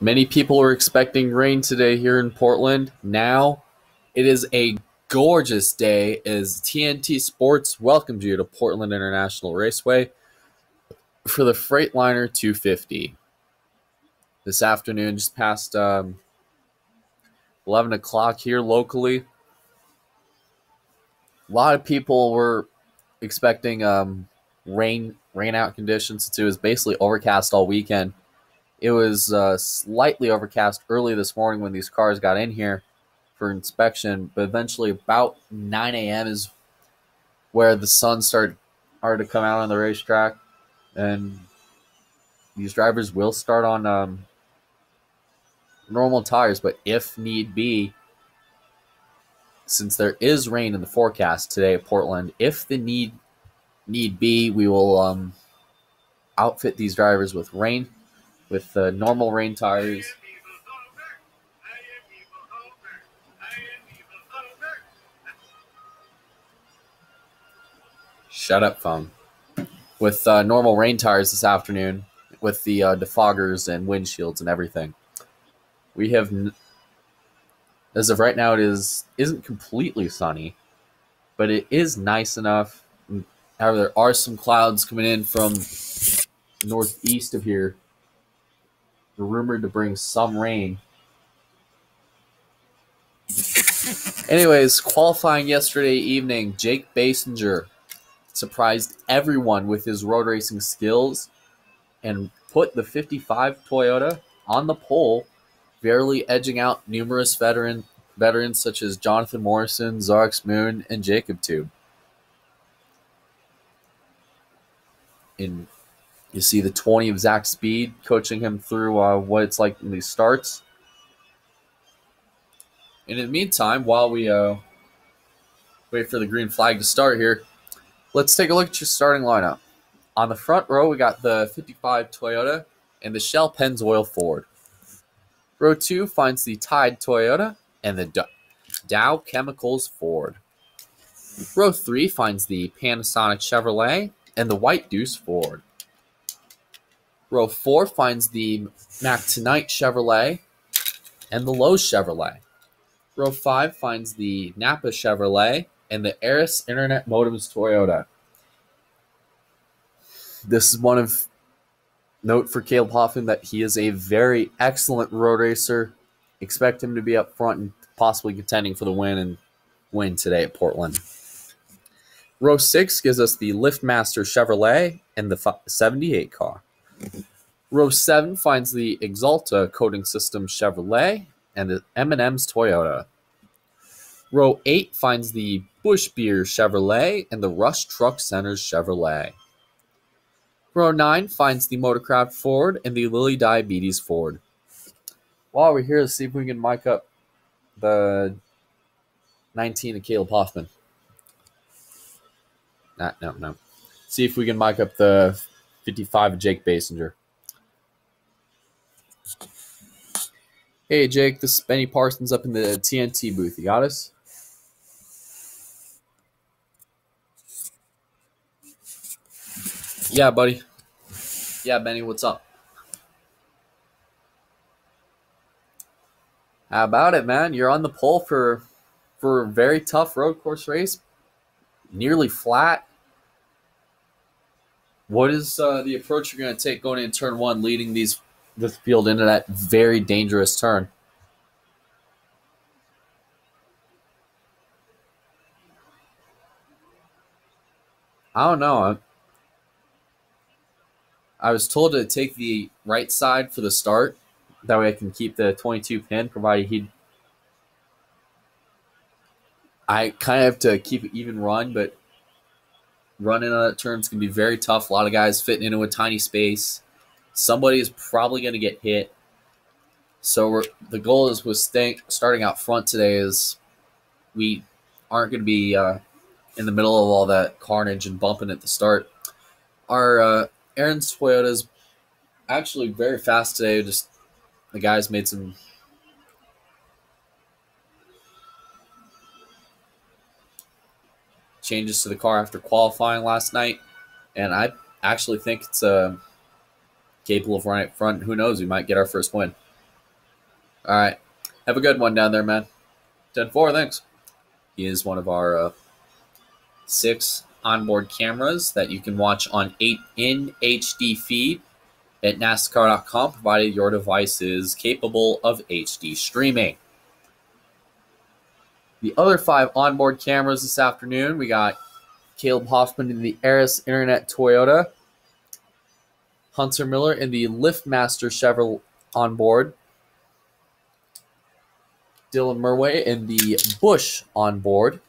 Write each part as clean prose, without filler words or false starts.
Many people were expecting rain today here in Portland. Now it is a gorgeous day as TNT Sports welcomes you to Portland International Raceway for the Freightliner 250. This afternoon, just past 11 o'clock here locally. A lot of people were expecting rain out conditions. It was basically overcast all weekend. It was slightly overcast early this morning when these cars got in here for inspection, but eventually about 9 a.m. is where the sun started to come out on the racetrack, and these drivers will start on normal tires, but if need be, since there is rain in the forecast today at Portland, if the need be, we will outfit these drivers with normal rain tires. Shut up, phone. With normal rain tires this afternoon, with the defoggers and windshields and everything. We have, as of right now, it isn't completely sunny, but it is nice enough. However, there are some clouds coming in from northeast of here. They're rumored to bring some rain. Anyways, qualifying yesterday evening, Jake Basinger surprised everyone with his road racing skills and put the 55 Toyota on the pole, barely edging out numerous veterans such as Jonathan Morrison, Zarx Moon, and Jacob Tube. You see the 20 of Zach Speed coaching him through what it's like in these starts. And in the meantime, while we wait for the green flag to start here, let's take a look at your starting lineup. On the front row, we got the 55 Toyota and the Shell Pennzoil Ford. Row 2 finds the Tide Toyota and the Dow Chemicals Ford. Row 3 finds the Panasonic Chevrolet and the White Deuce Ford. Row 4 finds the Mac-Tonight Chevrolet and the Lowe's Chevrolet. Row 5 finds the Napa Chevrolet and the Aris Internet Modems Toyota. This is one of note for Caleb Hoffman that he is a very excellent road racer. Expect him to be up front and possibly contending for the win today at Portland. Row 6 gives us the Liftmaster Chevrolet and the 78 car. Row 7 finds the Exalta Coating System Chevrolet and the M&M's Toyota. Row 8 finds the Bush Beer Chevrolet and the Rush Truck Centers Chevrolet. Row 9 finds the Motorcraft Ford and the Lilly Diabetes Ford. While we're here, let's see if we can mic up the 19 of Caleb Hoffman. No. See if we can mic up the 55 of Jake Basinger. Hey, Jake, this is Benny Parsons up in the TNT booth. You got us? Yeah, buddy. Yeah, Benny, what's up? How about it, man? You're on the pole for a very tough road course race. Nearly flat. What is the approach you're going to take going in turn 1, leading this field into that very dangerous turn? I don't know. I was told to take the right side for the start. That way I can keep the 22 pin, provided I kind of have to keep it even run, but running on that turn is going to be very tough. A lot of guys fitting into a tiny space. Somebody is probably going to get hit. So the goal is with starting out front today is we aren't going to be in the middle of all that carnage and bumping at the start. Our Aaron's Toyota is actually very fast today. Just the guys made some changes to the car after qualifying last night, and I actually think it's capable of running up front. Who knows? We might get our first win. All right. Have a good one down there, man. 10-4, thanks. He is one of our 6 onboard cameras that you can watch on 8 in HD feed at NASCAR.com, provided your device is capable of HD streaming. The other 5 onboard cameras this afternoon, we got Caleb Hoffman in the Aris Internet Toyota, Hunter Miller in the Liftmaster Chevrolet onboard, Dylan Murway in the Busch onboard,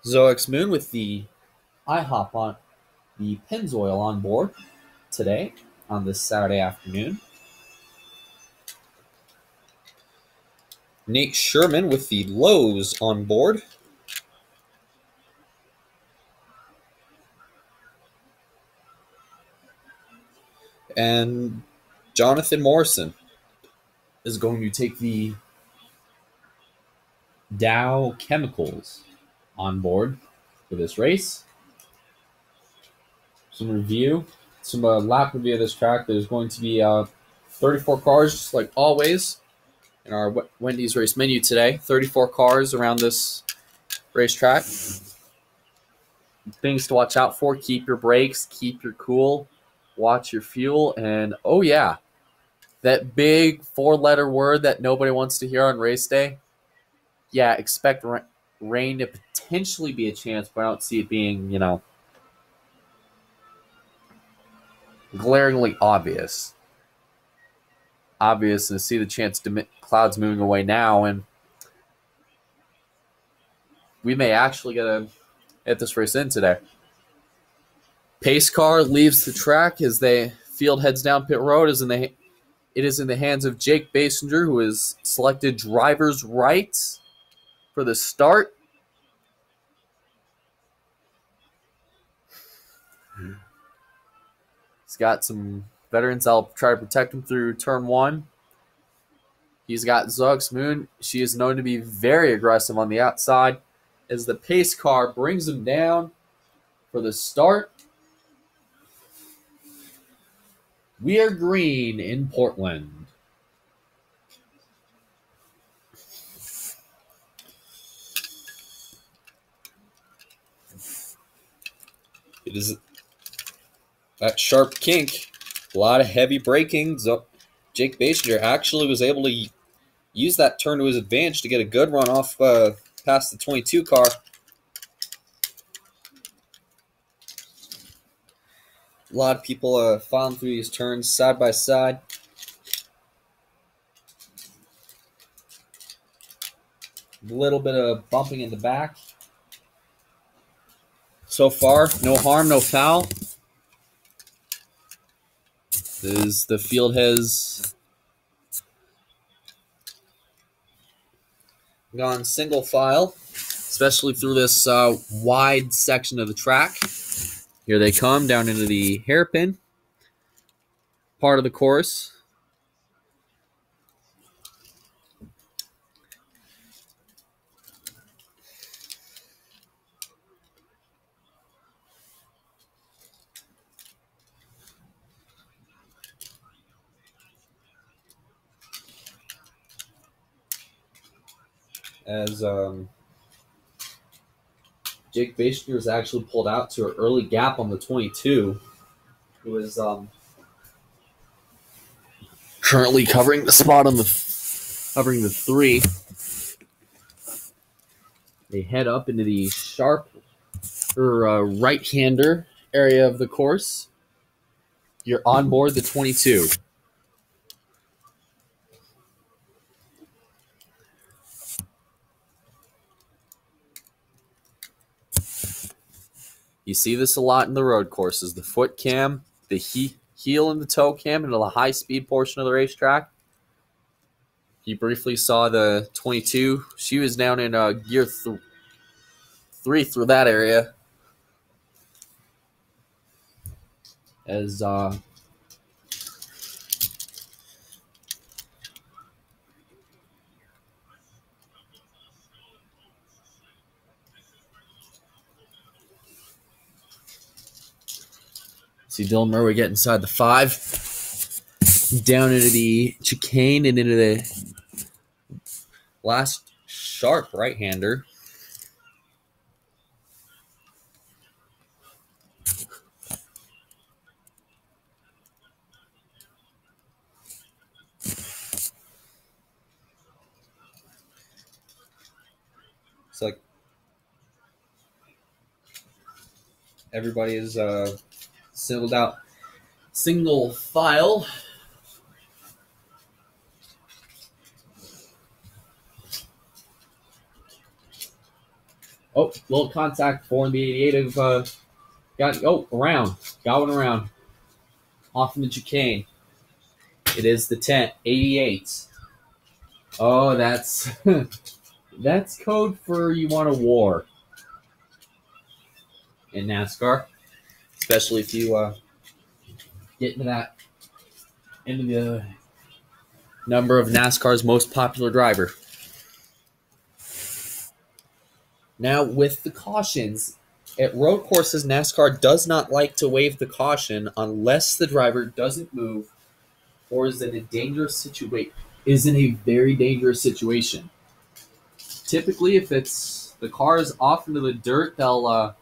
Zoex Moon with the IHOP on the Pennzoil onboard today on this Saturday afternoon. Nate Sherman with the Lowe's on board. And Jonathan Morrison is going to take the Dow Chemicals on board for this race. Some lap review of this track. There's going to be 34 cars, just like always, in our Wendy's race menu today. 34 cars around this racetrack. Things to watch out for: keep your brakes, keep your cool, watch your fuel, and oh yeah, that big 4-letter word that nobody wants to hear on race day. Yeah, expect rain to potentially be a chance, but I don't see it being, glaringly obvious. Obvious, and see the chance to clouds moving away now, and we may actually get this race in today. Pace car leaves the track as the field heads down pit road. It is in the hands of Jake Basinger, who has selected driver's right for the start. He's got some veterans that'll try to protect him through turn 1. He's got Zoex Moon. She is known to be very aggressive on the outside as the pace car brings him down for the start. We are green in Portland. It is that sharp kink, a lot of heavy braking. Jake Basinger actually was able to use that turn to his advantage to get a good run off past the 22 car. A lot of people filing through these turns side by side. A little bit of bumping in the back. So far, no harm, no foul. As the field has gone single file, especially through this wide section of the track. Here they come down into the hairpin part of the course. As Jake Basinger was actually pulled out to an early gap on the 22, who is currently covering the spot on the 3. They head up into the sharp right-hander area of the course. You're on board the 22. You see this a lot in the road courses. The foot cam, the heel and the toe cam into the high-speed portion of the racetrack. You briefly saw the 22. She was down in gear 3 through that area. As see Dylan Murray get inside the 5. down into the chicane and into the last sharp right-hander. It's like everybody is singled out, single file. Oh, little contact for the 88 of got one around off in the chicane. It is the 88. Oh, that's that's code for you want a war in NASCAR, especially if you get into the number of NASCAR's most popular driver. Now, with the cautions, at road courses, NASCAR does not like to waive the caution unless the driver doesn't move or is in a very dangerous situation. Typically, if the car is off into the dirt, they'll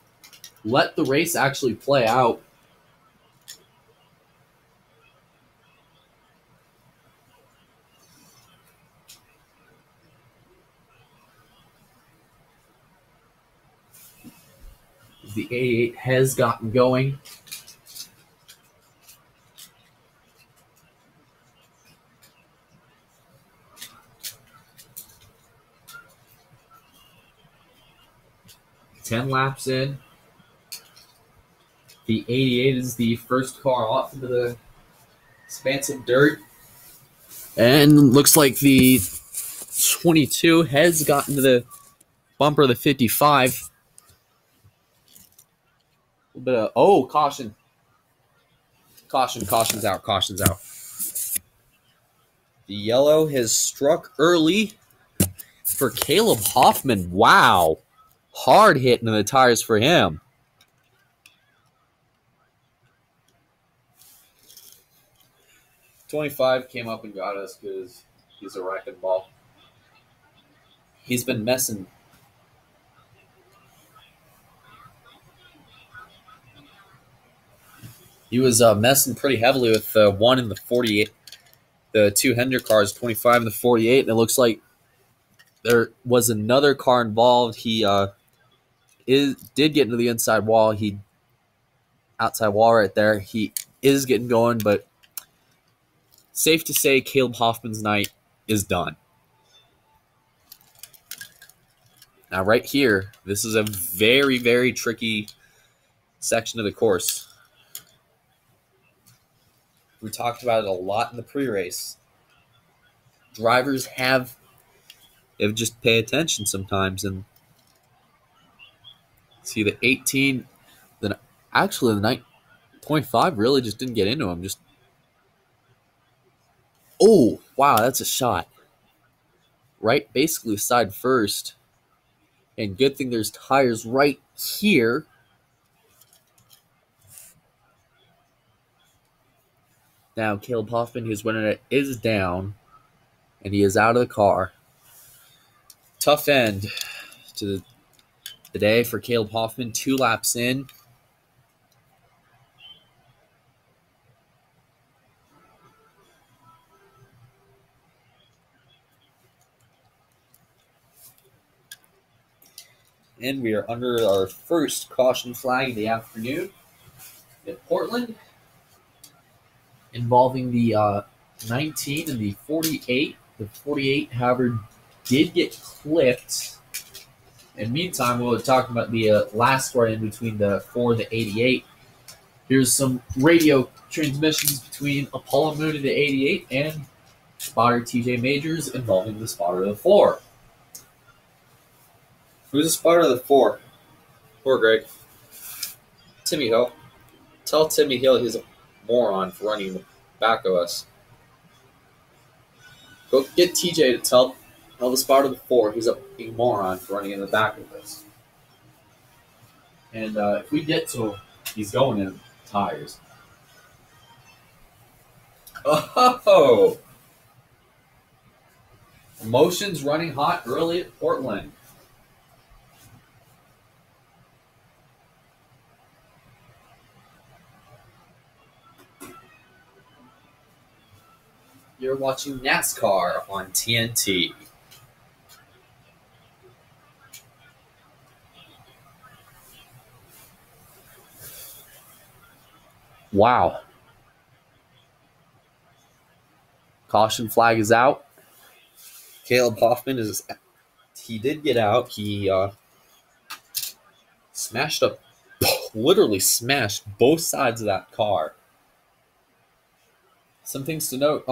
let the race actually play out. The 88 has gotten going. Ten laps in. The 88 is the first car off into the expansive dirt. And looks like the 22 has gotten to the bumper of the 55. A little bit of, caution. Caution's out. The yellow has struck early for Caleb Hoffman. Wow. Hard hitting in the tires for him. "25 came up and got us because he's a wrecking ball. He's been messing. He was messing pretty heavily with the one in the 48, the two Hendrick cars, 25 and the 48, and it looks like there was another car involved. He did get into the outside wall right there. He is getting going, but safe to say Caleb Hoffman's night is done. Now, right here, this is a very, very tricky section of the course. We talked about it a lot in the pre-race. Drivers have just pay attention sometimes and see the 18. Then actually the 9.5 really just didn't get into him. Wow, that's a shot. Right, basically side first. And good thing there's tires right here. Now, Caleb Hoffman, who's winning it, is down. And he is out of the car. Tough end to the day for Caleb Hoffman. 2 laps in. And we are under our first caution flag of the afternoon at Portland, involving the 19 and the 48. The 48, however, did get clipped. And meantime, we'll talk about the last run in between the 4 and the 88. Here's some radio transmissions between Apollo Moon and the 88 and spotter TJ Majors involving the spotter of the 4. Who's the spotter of the 4? Poor Greg. Timmy Hill. Tell Timmy Hill he's a moron for running the back of us. Go get TJ to tell the spotter of the 4 he's a moron for running in the back of us. And if we get to him, he's going in tires. Oh, emotions running hot early at Portland. You're watching NASCAR on TNT. Wow. Caution flag is out. Caleb Hoffman is. He did get out. He smashed up, literally smashed both sides of that car. Some things to note.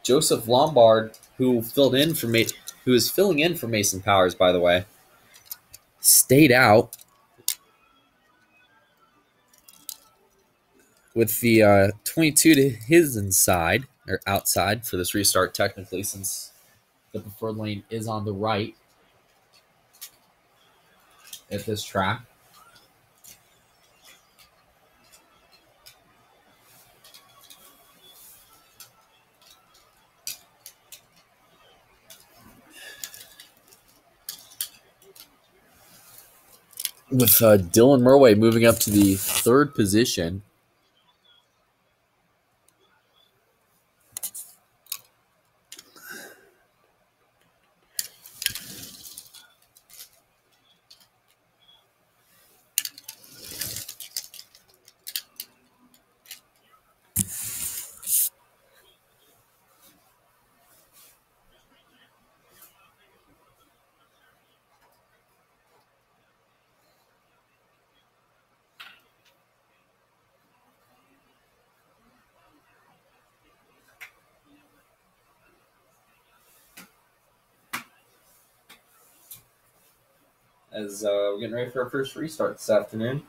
Joseph Lombard, who is filling in for Mason Powers, by the way, stayed out with the 22 to his inside or outside for this restart, technically, since the preferred lane is on the right at this track. With Dylan Murway moving up to the third position. As we're getting ready for our first restart this afternoon.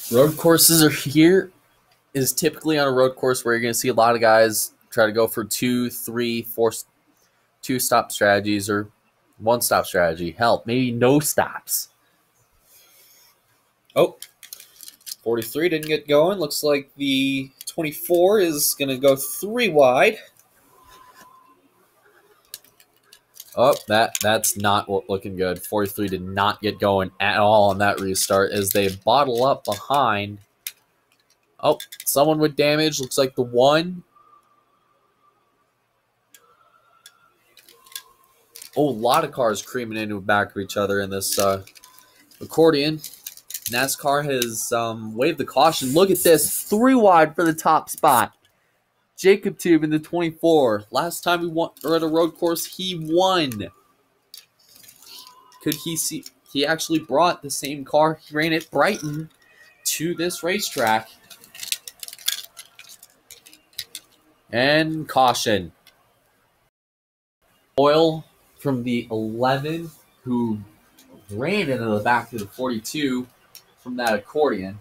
Road courses are here. Is typically on a road course where you're going to see a lot of guys try to go for 2, 3, 4, 2-stop strategies or 1-stop strategy. Hell, maybe no stops. Oh, 43 didn't get going. Looks like the 24 is going to go 3 wide. Oh, that's not looking good. 43 did not get going at all on that restart as they bottle up behind. Oh, someone with damage. Looks like the 1. Oh, a lot of cars creaming into the back of each other in this accordion. NASCAR has waved the caution. Look at this. 3 wide for the top spot. Jacob Tube in the 24. Last time we were at a road course, he won. Could he see? He actually brought the same car he ran at Brighton to this racetrack. And caution. Oil from the 11 who ran into the back of the 42 from that accordion.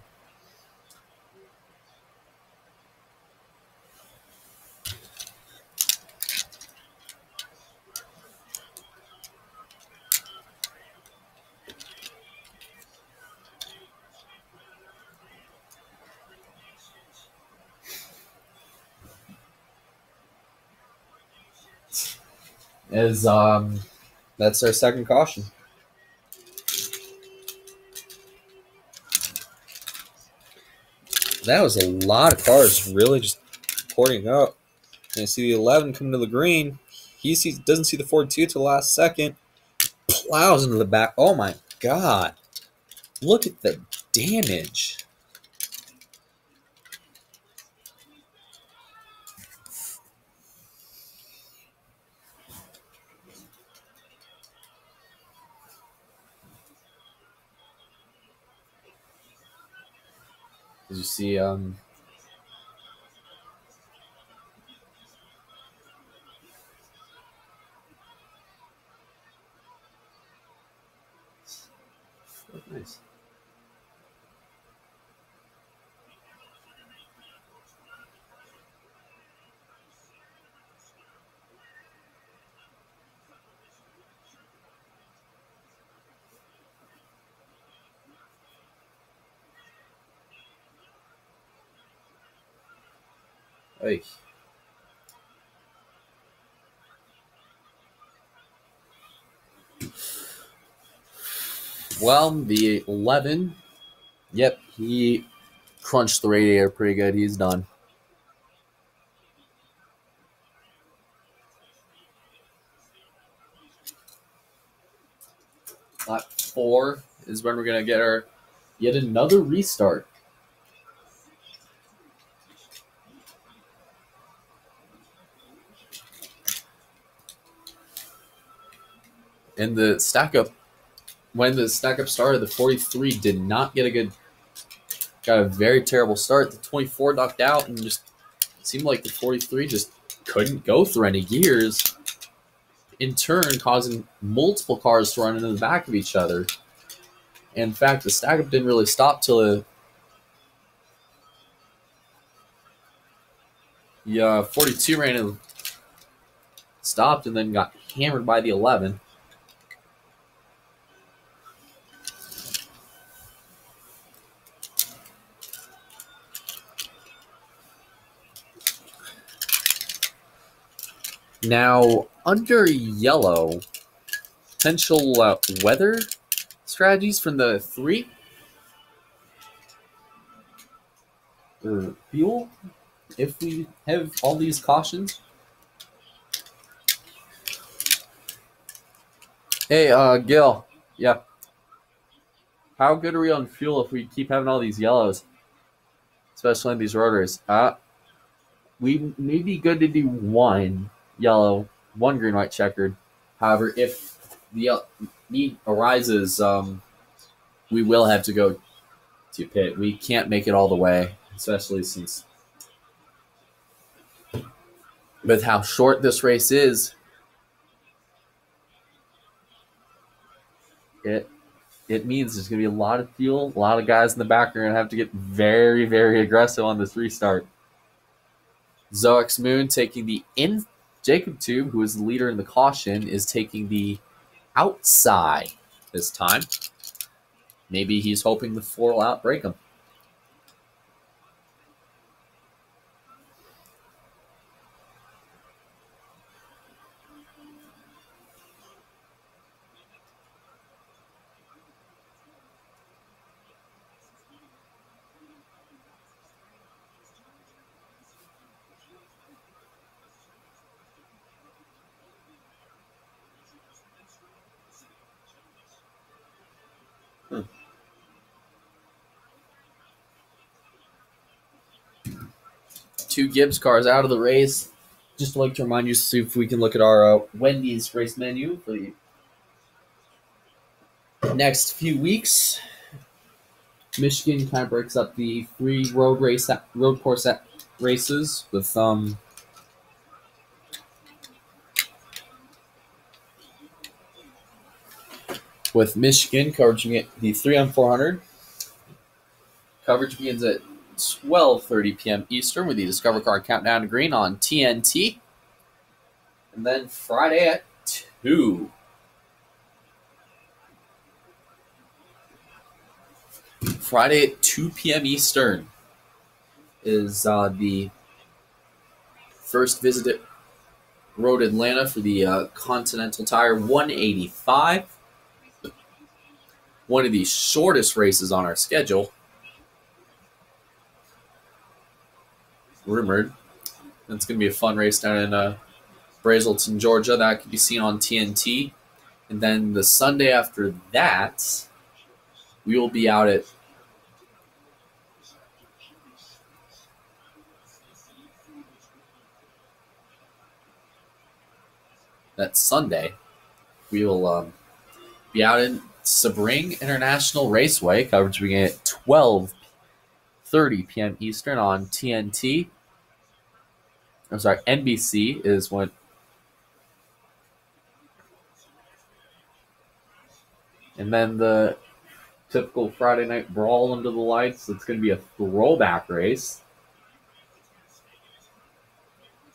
As that's our second caution. That was a lot of cars really just porting up. And I see the 11 coming to the green. He doesn't see the 42 till the last second. Plows into the back. Oh my god. Look at the damage. As you see, nice. Hey. Well, the 11, yep, he crunched the radiator pretty good. He's done. Lap 4 is when we're going to get our yet another restart. And the stack up, when the stack up started, the 43 did not get got a very terrible start. The 24 knocked out, and just seemed like the 43 just couldn't go through any gears, in turn causing multiple cars to run into the back of each other. And in fact, the stack up didn't really stop till the 42 ran and stopped, and then got hammered by the 11. Now, under yellow, potential weather strategies from the 3 or fuel, if we have all these cautions. Hey, Gil. Yeah. How good are we on fuel if we keep having all these yellows, especially in these rotors? We may be good to do 1 yellow, 1 green, white, checkered. However, if the need arises, we will have to go to pit. We can't make it all the way, especially since with how short this race is, it means there's going to be a lot of fuel. A lot of guys in the back are going to have to get very, very aggressive on this restart. Zox Moon taking the in. Jacob Tube, who is the leader in the caution, is taking the outside this time. Maybe he's hoping the 4 will outbreak him. Two Gibbs cars out of the race. Just like to remind you, see if we can look at our Wendy's race menu for the next few weeks. Michigan kind of breaks up the 3 road course races with Michigan coverage the 3 on 400. Coverage begins at 12:30 p.m. Eastern with the Discover Car Countdown to Green on TNT. And then Friday at 2. Friday at 2 p.m. Eastern is the first visit at Road Atlanta for the Continental Tire 185. One of the shortest races on our schedule. Rumored. It's going to be a fun race down in Brazelton, Georgia. That can be seen on TNT. And then the Sunday after that, we will be out at that Sunday. We will be out in Sebring International Raceway. Coverage beginning at 12:30 p.m. Eastern on TNT. I'm sorry, NBC is when. And then the typical Friday night brawl under the lights. It's going to be a throwback race.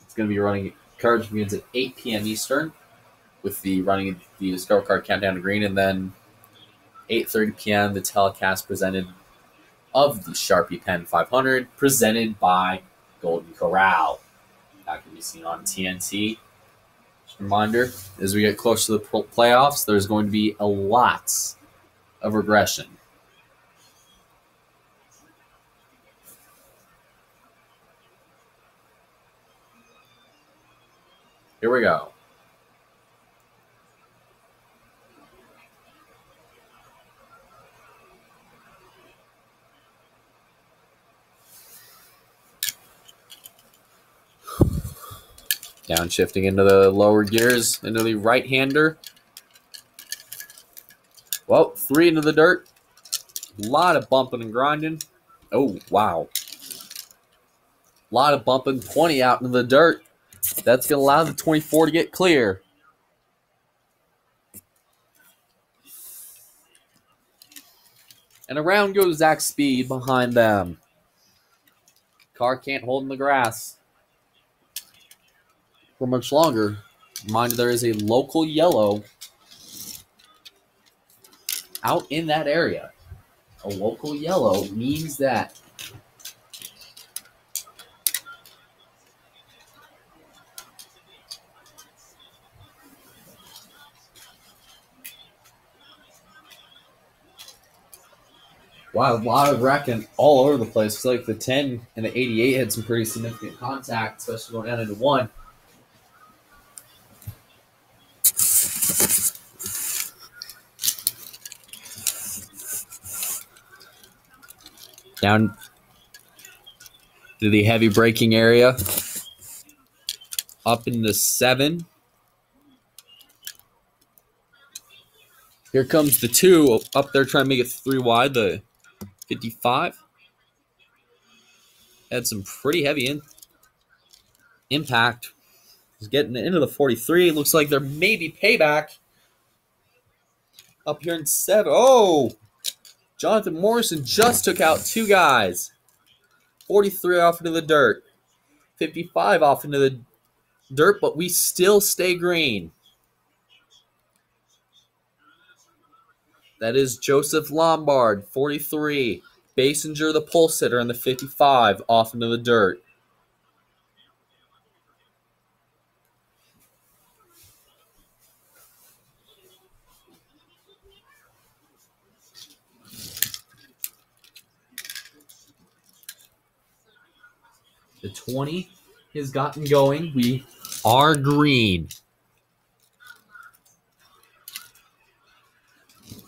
It's going to be running. Coverage begins at 8 p.m. Eastern with the running the Discover Car Countdown to Green, and then 8:30 p.m. the telecast presented of the Sharpie Pen 500 presented by Golden Corral. That can be seen on TNT. Just a reminder, as we get closer to the playoffs, there's going to be a lot of regression. Here we go. Downshifting into the lower gears, into the right-hander. Well, 3 into the dirt. A lot of bumping and grinding. Oh, wow. A lot of bumping, 20 out into the dirt. That's going to allow the 24 to get clear. And around goes Zach Speed behind them. Car can't hold in the grass for much longer. Reminder, there is a local yellow out in that area. A local yellow means that wow, a lot of wrecking all over the place. It's like the 10 and the 88 had some pretty significant contact, especially going down into 1. Down to the heavy braking area. Up into 7. Here comes the 2 up there trying to make it 3 wide, the 55. Had some pretty heavy impact. He's getting into the 43. Looks like there may be payback. Up here in 7. Oh! Jonathan Morrison just took out 2 guys. 43 off into the dirt. 55 off into the dirt, but we still stay green. That is Joseph Lombard, 43. Basinger, the pole sitter, in the 55, off into the dirt. The 20 has gotten going. We are green.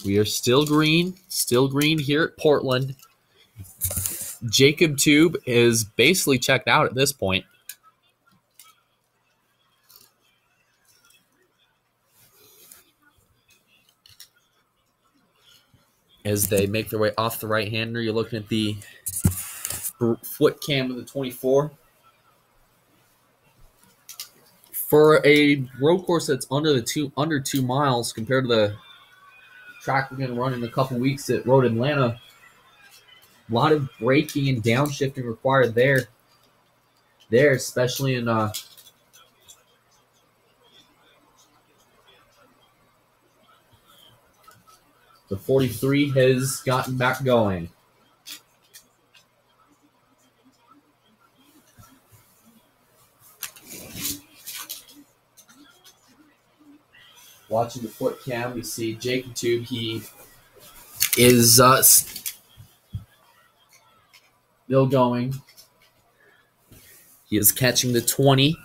We are still green here at Portland. Jacob Tube is basically checked out at this point. As they make their way off the right-hander, you're looking at the foot cam of the 24. For a road course that's under 2 miles compared to the track we're going to run in a couple weeks at Road Atlanta, a lot of braking and downshifting required there, especially in the 43 has gotten back going. Watching the foot cam, we see Jacob Tube. He is still going. He is catching the 20.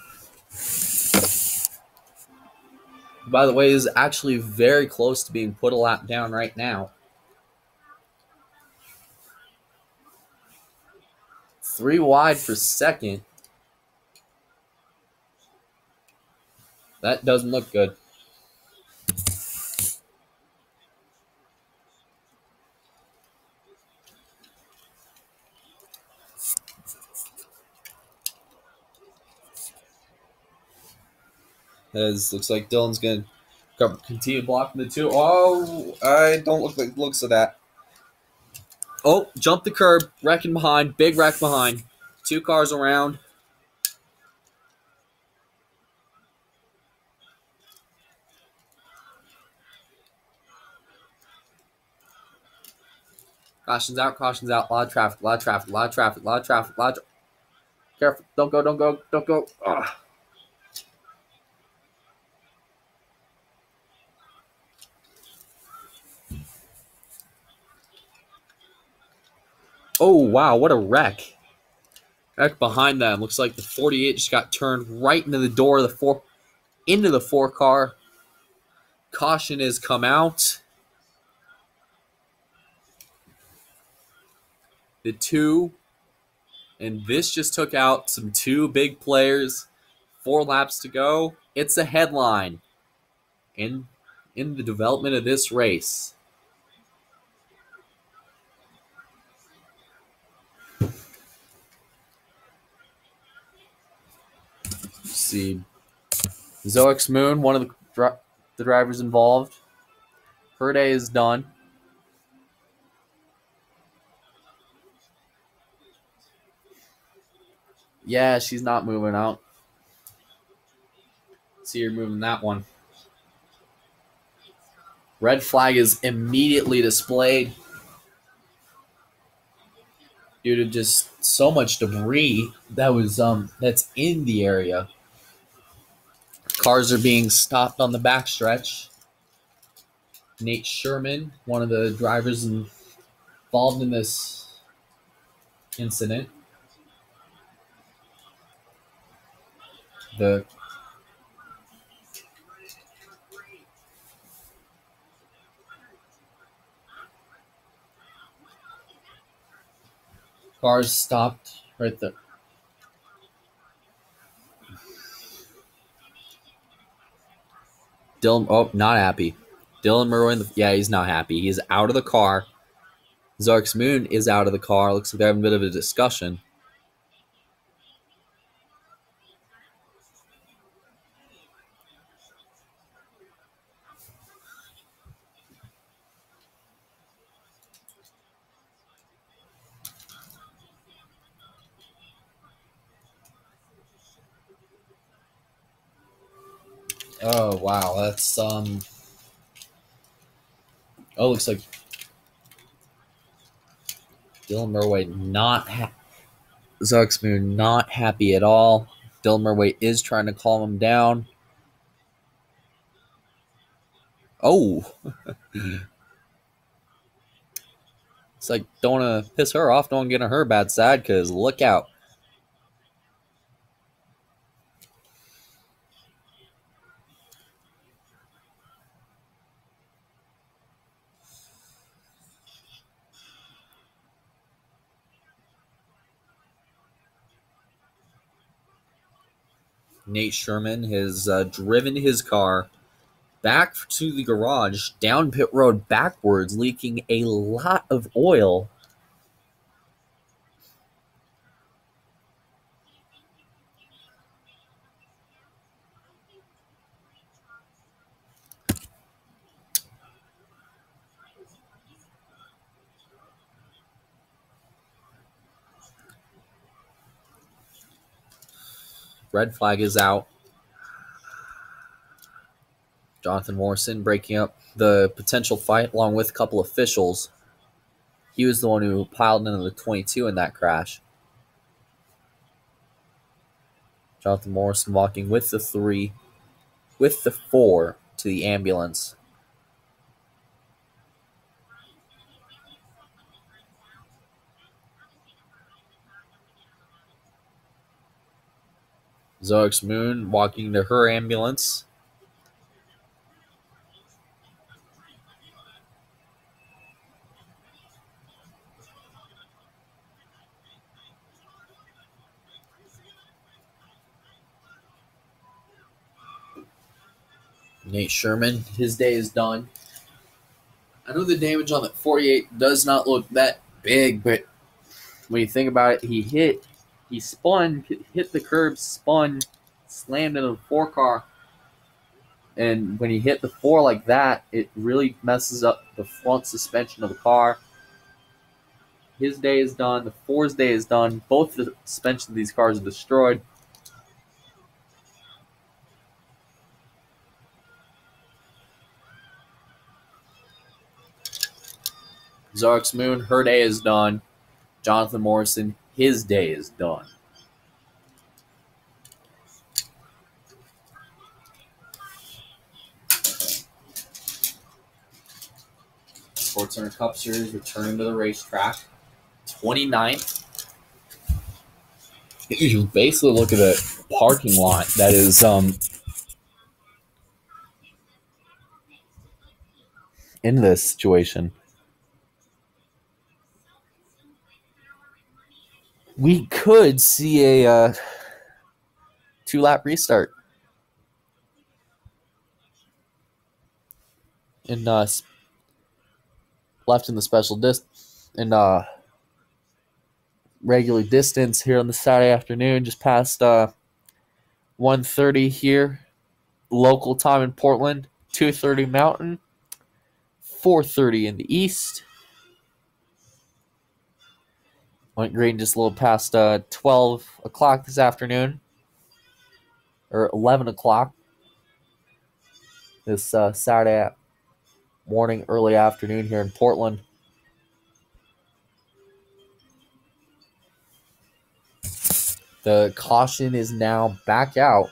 By the way, is actually very close to being put a lap down right now. 3 wide for second. That doesn't look good. As looks like Dylan's going to continue blocking the 2. Oh, I don't look like looks of that. Oh, jump the curb, wrecking behind, big wreck behind. 2 cars around. Cautions out, cautions out. A lot of traffic. Careful. Don't go, don't go, don't go. Ugh. Oh, wow, what a wreck. Wreck behind them. Looks like the 48 just got turned right into the door of the four car. Caution has come out. The two, and this just took out some two big players. 4 laps to go. It's a headline in the development of this race. Let's see, Zoex Moon, one of the drivers involved. Her day is done. Yeah, she's not moving out. See her moving that one. Red flag is immediately displayed due to just so much debris that's in the area. Cars are being stopped on the backstretch. Nate Sherman, one of the drivers involved in this incident. The cars stopped right there. Dylan, oh, not happy. Dylan Merwin, yeah, he's not happy. He's out of the car. Zark's Moon is out of the car. Looks like they're having a bit of a discussion. Oh, wow. That's, oh, looks like Dylan Merway not happy. Zark's Moon not happy at all. Dylan Merway is trying to calm him down. Oh. It's like, don't want to piss her off. Don't get on her bad side, because look out. Nate Sherman has driven his car back to the garage, down pit road backwards, leaking a lot of oil. Red flag is out. Jonathan Morrison breaking up the potential fight along with a couple officials. He was the one who piled into the 22 in that crash. Jonathan Morrison walking with the 4 to the ambulance. Zoex Moon walking to her ambulance. Nate Sherman, his day is done. I know the damage on that 48 does not look that big, but when you think about it, he hit the curb, spun, slammed into the 4 car. And when he hit the 4 like that, it really messes up the front suspension of the car. His day is done. The 4's day is done. Both the suspension of these cars are destroyed. Zark's Moon, her day is done. Jonathan Morrison, his day is done. Sports Center Cup Series returning to the racetrack. 29th. You basically look at the parking lot that is in this situation. We could see a 2-lap restart in left in the special regular distance here on the Saturday afternoon, just past 1:30 here, local time in Portland, 2:30 Mountain, 4:30 in the East. Went green just a little past 12 o'clock this afternoon, or 11 o'clock this Saturday morning, early afternoon here in Portland. The caution is now back out.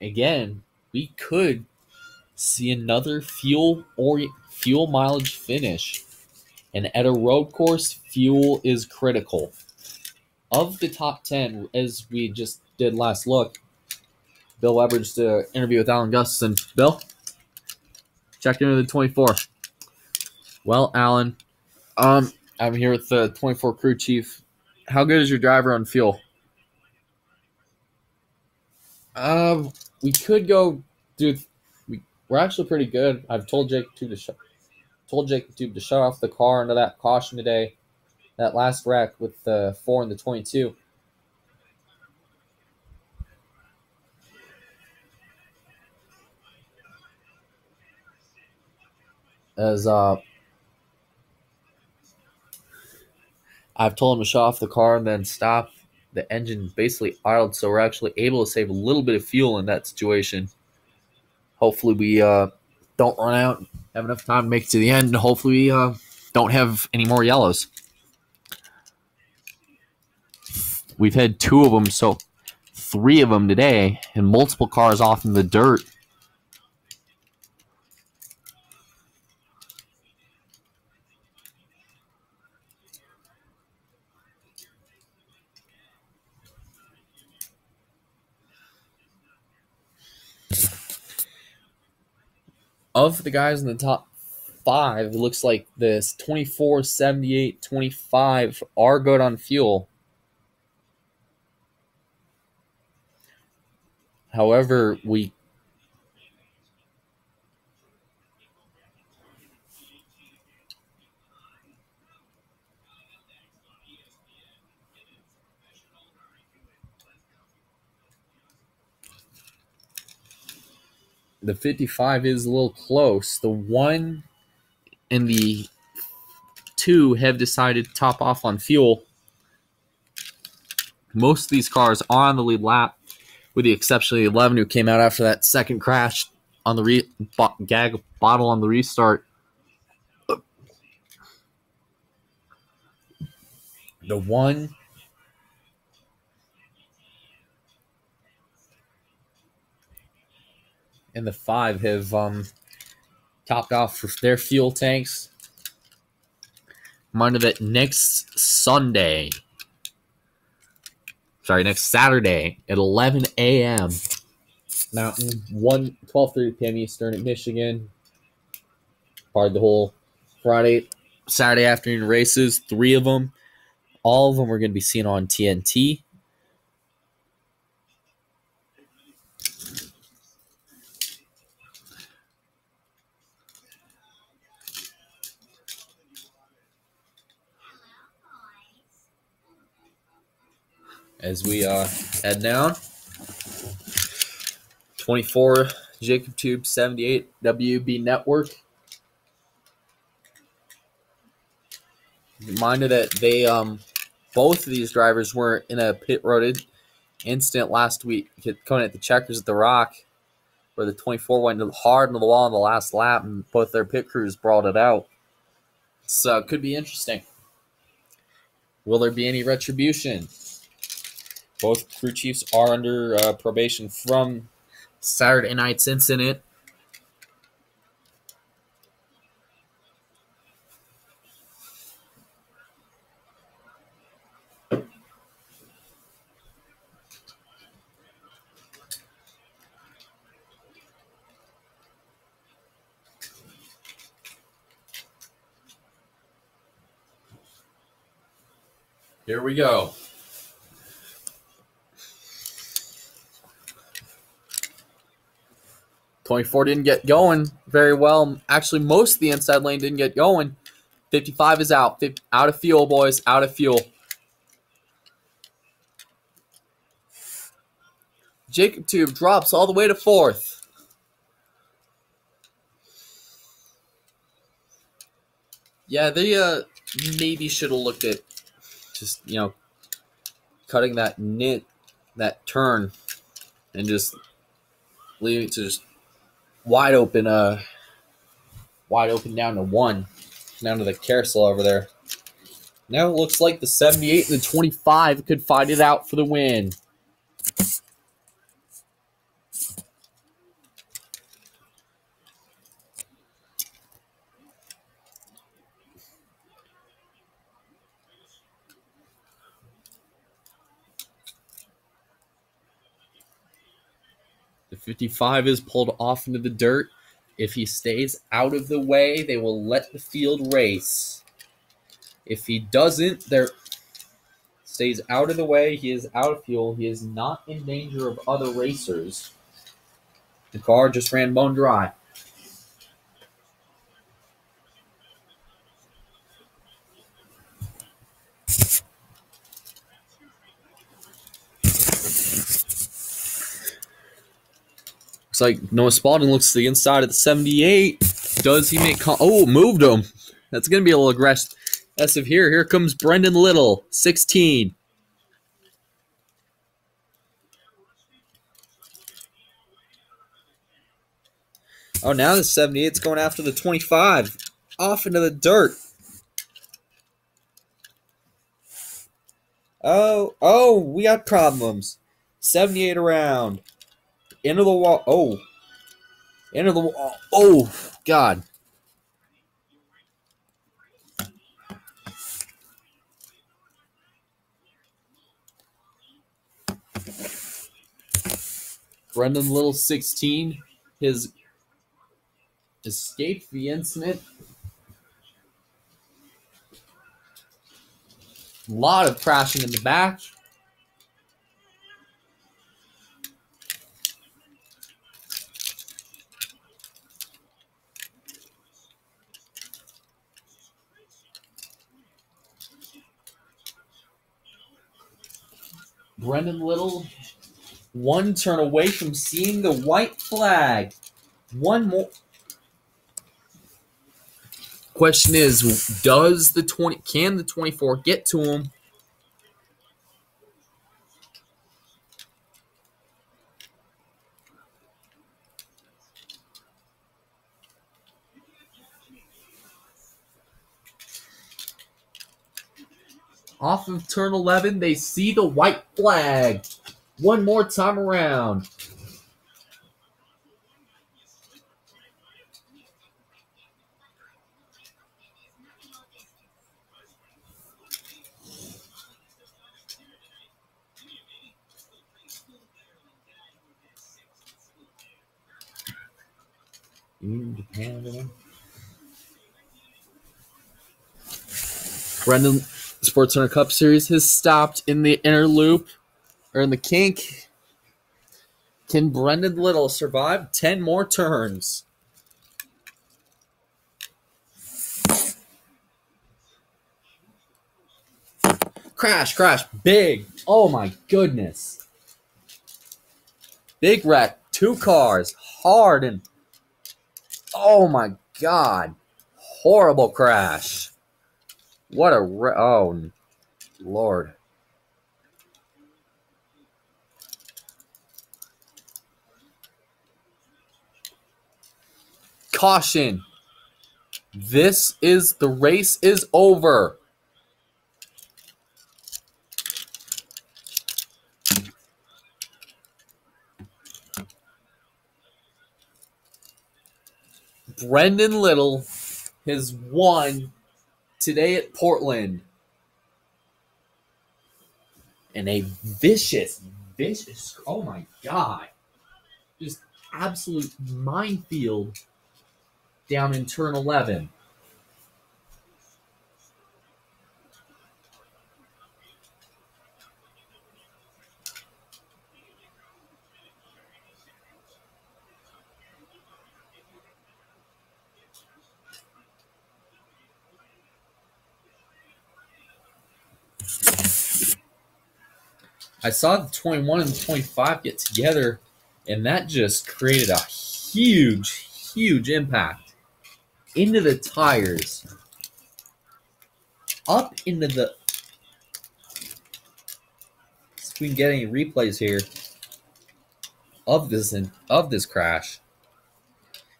Again, we could see another fuel mileage finish. And at a road course, fuel is critical. Of the top 10, as we just did last look, Bill Weber's to interview with Alan Gustafson. Bill, check into the 24. Well, Alan, I'm here with the 24 crew chief. How good is your driver on fuel? We could go, dude. We're actually pretty good. I've told Jacob Tube to shut off the car under that caution today. That last wreck with the 4 and the 22. As I've told him to shut off the car and then stop. The engine basically idled, so we're actually able to save a little bit of fuel in that situation. Hopefully we don't run out, have enough time to make it to the end. Hopefully we don't have any more yellows. We've had 2 of them, so 3 of them today, and multiple cars off in the dirt. Of the guys in the top 5, it looks like this 24, 78, 25 are good on fuel. However, the 55 is a little close. The 1 and the 2 have decided to top off on fuel. Most of these cars are on the lead lap, with the exception of the 11 who came out after that second crash on the gag bottle on the restart. The 1 and the 5 have topped off for their fuel tanks. Reminder that next Saturday at 11 a.m. Mountain, 12:30 p.m. Eastern at Micigan. Part of the whole Saturday afternoon races, 3 of them. All of them are going to be seen on TNT. As we head down, 24 Jacob Tube, 78 WB Network. Reminder that they both of these drivers were in a pit road incident last week coming at the checkers at the Rock, where the 24 went hard into the wall on the last lap, and both their pit crews brought it out. So it could be interesting. Will there be any retribution? Both crew chiefs are under probation from Saturday night's incident. Here we go. '24 didn't get going very well. Actually, most of the inside lane didn't get going. 55 is out. Out of fuel, boys. Out of fuel. Jacob Tube drops all the way to 4th. Yeah, they maybe should have looked at just, cutting that turn and just leaving it to just wide open down to 1, down to the carousel over there. Now it looks like the 78 and the 25 could fight it out for the win. The 55 is pulled off into the dirt. If he stays out of the way, they will let the field race. If he doesn't, stays out of the way, he is out of fuel. He is not in danger of other racers. The car just ran bone dry. Looks like Noah Spalding looks to the inside of the 78. Does he make... moved him. That's going to be a little aggressive here. Here comes Brendan Little, 16. Oh, now the 78's going after the 25. Off into the dirt. Oh, we got problems. 78 around. Into the wall. Oh. Into the wall. Oh, God. Brendan Little, 16. His escaped the incident. A lot of crashing in the back. Brendan Little, one turn away from seeing the white flag. One more. Question is, can the 24 get to him? Off of turn 11, they see the white flag. One more time around. Brendan Sports Center Cup Series has stopped in the inner loop, or in the kink. Can Brendan Little survive 10 more turns? Crash, big. Oh my goodness. Big wreck, 2 cars, hard, and oh my God. Horrible crash. What a oh Lord. Caution. The race is over. Brendan Little has won today at Portland. And a vicious, oh my God. Just absolute minefield down in turn 11. I saw the 21 and the 25 get together, and that just created a huge impact into the tires, up into the. See if we can get any replays here of this crash,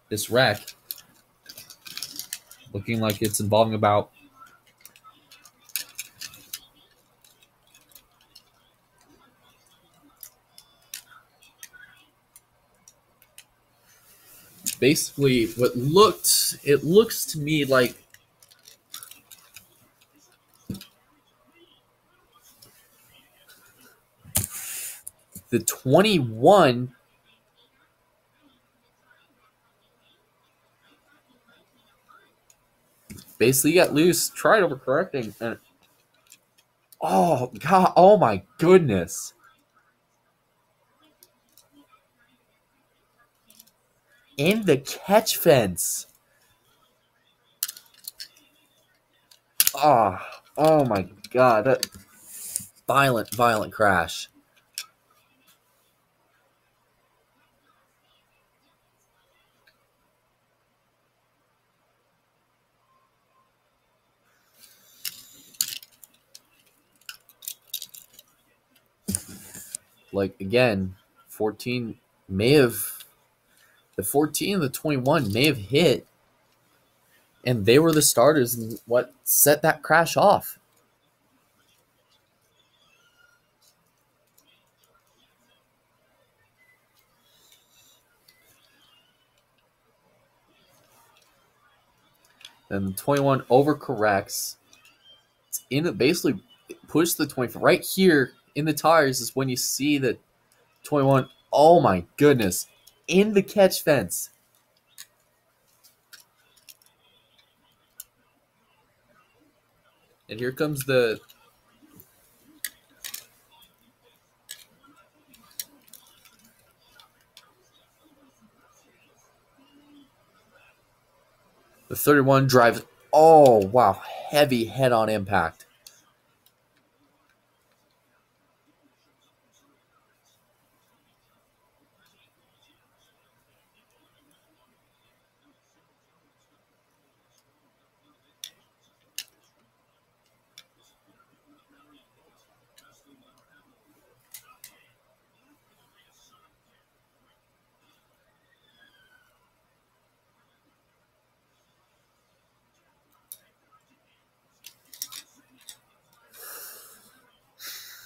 this wreck, looking like it's involving about. Basically, it looks to me like the 21 basically got loose, tried overcorrecting, and oh god, oh my goodness. In the catch fence. Oh my god, that violent crash. Like again, 14 may have the 14 and the 21 may have hit, and they were the starters and what set that crash off. Then the 21 overcorrects. It's in it, basically push the 24 right here in the tires is when you see that 21. Oh my goodness, in the catch fence. And here comes the The 31 drives. Oh, wow. Heavy head-on impact.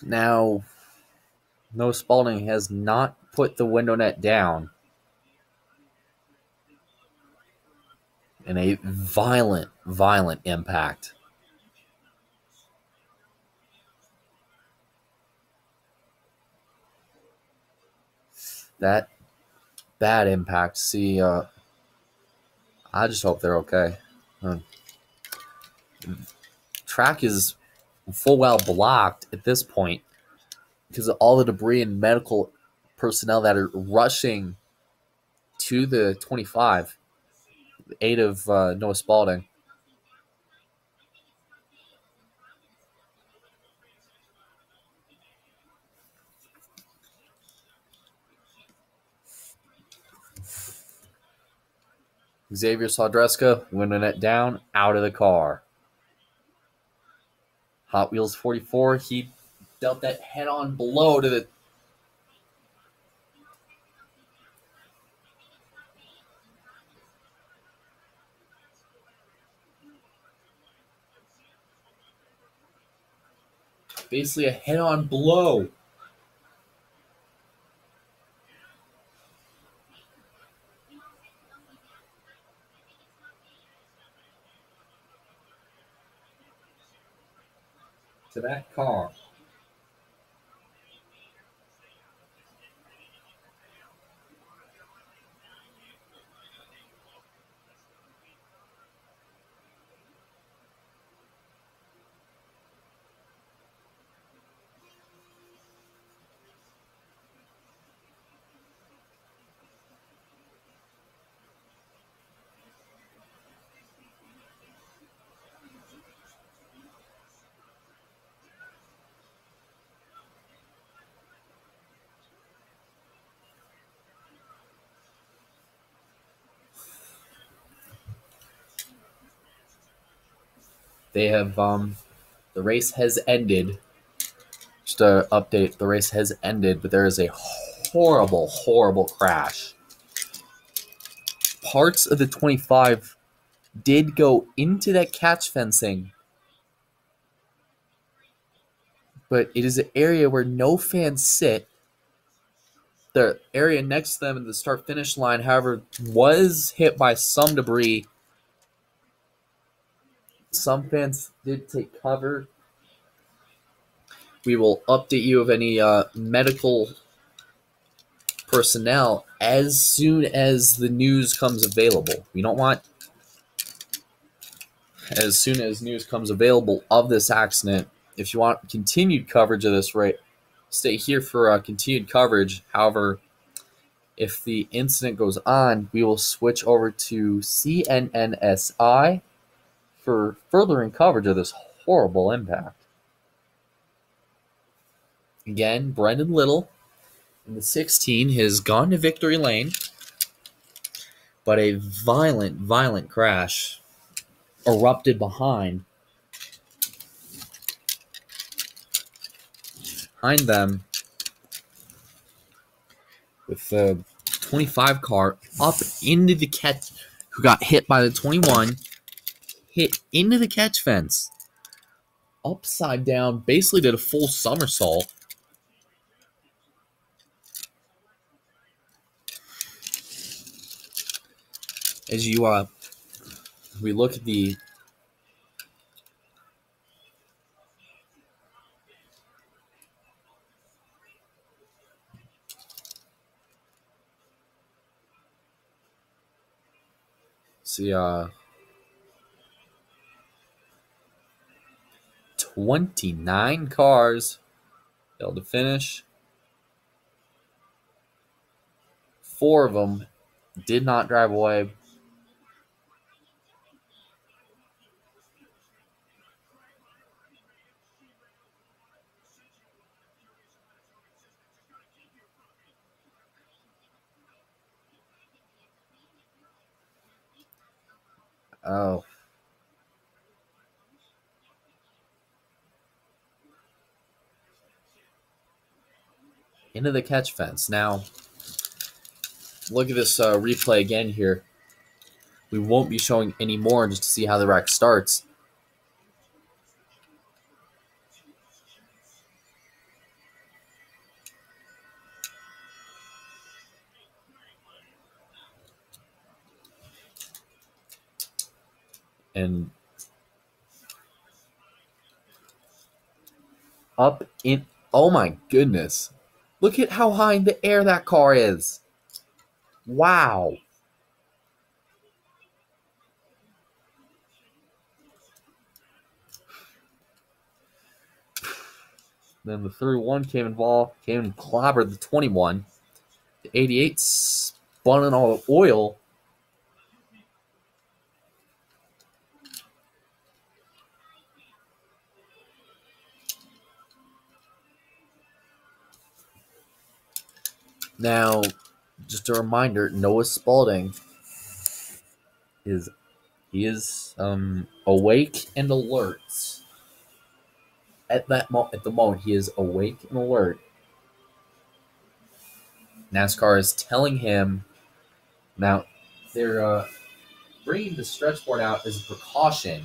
Now, Noah Spalding has not put the window net down. And a violent impact. That bad impact. See, I just hope they're okay. Track is full well blocked at this point because of all the debris and medical personnel that are rushing to the 25, the aid of Noah Spalding. Xavier Sawdreska winning it down out of the car. Hot Wheels 44, he dealt that head-on blow to the basically a head-on blow. To that car. They have the race has ended. Just a update: the race has ended, but there is a horrible, horrible crash. Parts of the 25 did go into that catch fencing, but it is an area where no fans sit. The area next to them in the start-finish line, however, was hit by some debris. Some fans did take cover. We will update you of any medical personnel as soon as the news comes available. We don't want, as soon as news comes available of this accident. If you want continued coverage of this, right, stay here for continued coverage. However, if the incident goes on, we will switch over to CNNSI for furthering coverage of this horrible impact. Again, Brendan Little in the 16 has gone to victory lane, but a violent, violent crash erupted behind them, with the 25 car up into the catch, who got hit by the 21, hit into the catch fence, upside down, basically did a full somersault. As you we look at the see 29 cars failed to finish. 4 of them did not drive away. Oh. Into the catch fence. Now, look at this replay again here. We won't be showing any more just to see how the wreck starts. And up in, oh my goodness. Look at how high in the air that car is. Wow. Then the 31 came involved, came and clobbered the 21. The 88 spun in all the oil. Now, just a reminder, Noah Spalding is awake and alert. At the moment, he is awake and alert. NASCAR is telling him now they're bringing the stretch board out as a precaution.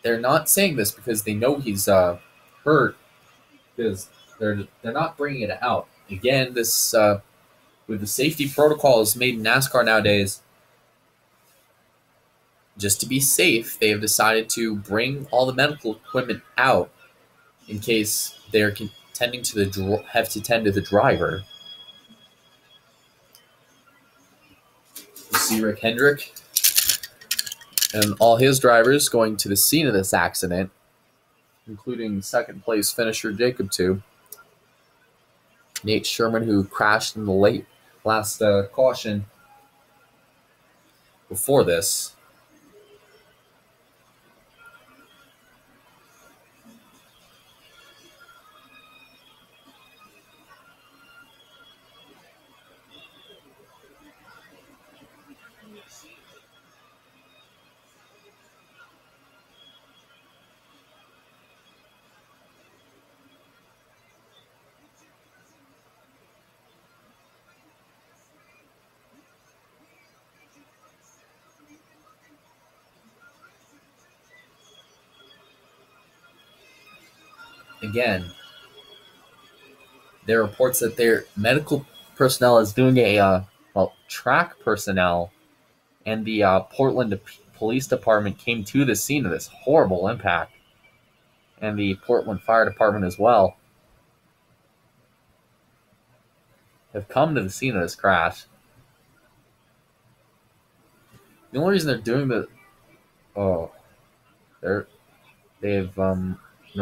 They're not saying this because they know he's hurt, because they're not bringing it out. Again, this with the safety protocols made in NASCAR nowadays, just to be safe, they have decided to bring all the medical equipment out in case they're have to tend to the driver. You see Rick Hendrick and all his drivers going to the scene of this accident, including second place finisher Jacob 2. Nate Sherman, who crashed in the last caution before this. again, there are reports that their medical personnel is doing track personnel and the Portland Police Department came to the scene of this horrible impact, and the Portland Fire Department as well have come to the scene of this crash. The only reason they're doing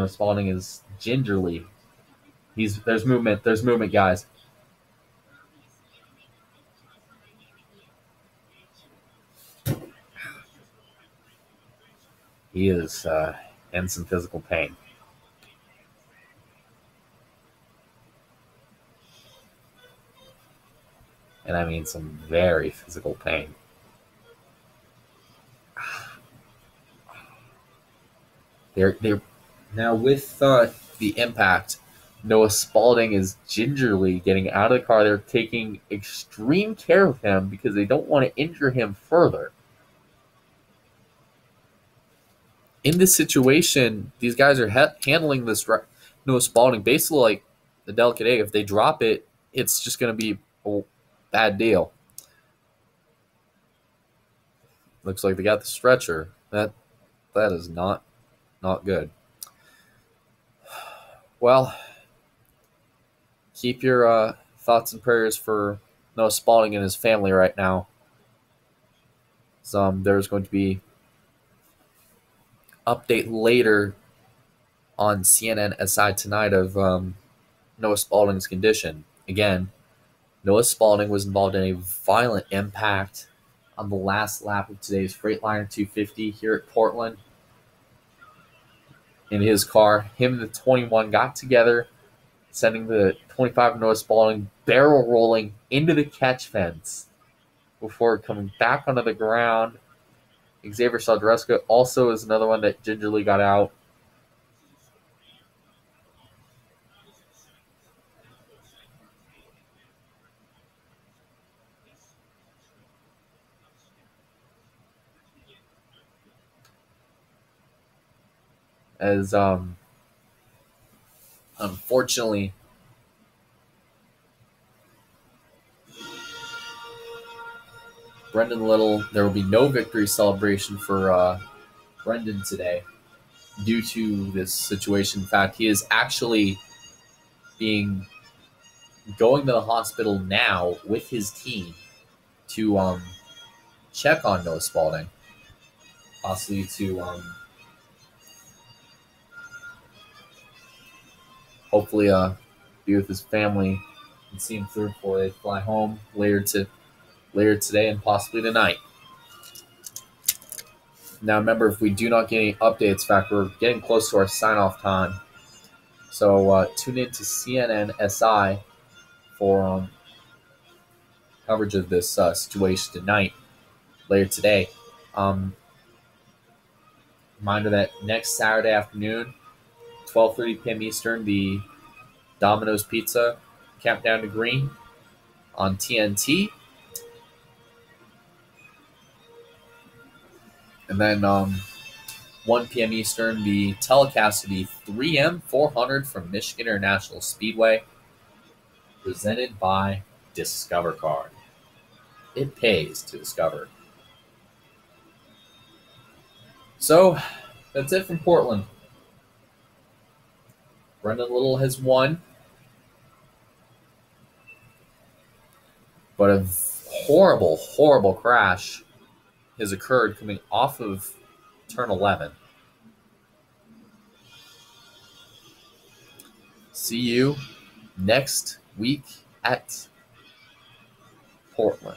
Spalding is gingerly. There's movement, guys. He is in some physical pain. And I mean some very physical pain. They're now with the impact. Noah Spalding is gingerly getting out of the car. They're taking extreme care of him because they don't want to injure him further. In this situation, these guys are handling this Noah Spalding basically like the delicate egg. If they drop it, it's just going to be a bad deal. Looks like they got the stretcher. That is not good. Well, keep your thoughts and prayers for Noah Spalding and his family right now. There's going to be update later on CNN SI tonight of Noah Spalding's condition. Again, Noah Spalding was involved in a violent impact on the last lap of today's Freightliner 250 here at Portland. In his car, him and the 21 got together, sending the 25 Noah Spalding barrel rolling into the catch fence before coming back onto the ground. Xavier Saldreska also is another one that gingerly got out. As unfortunately, Brendan Little, there will be no victory celebration for Brendan today due to this situation. In fact, he is actually going to the hospital now with his team to check on Noah Spalding, possibly to hopefully be with his family and see him through before they fly home later today and possibly tonight. Now remember, if we do not get any updates, in fact, we're getting close to our sign-off time. So tune in to CNN SI for coverage of this situation tonight, later today. Reminder that next Saturday afternoon, 12:30 p.m. Eastern, the Domino's Pizza Countdown to Green on TNT. And then 1 p.m. Eastern, the telecast of the 3M 400 from Micigan International Speedway, presented by Discover Card. It pays to discover. So, that's it from Portland. Brendan Little has won, but a horrible, horrible crash has occurred coming off of turn 11. See you next week at Portland.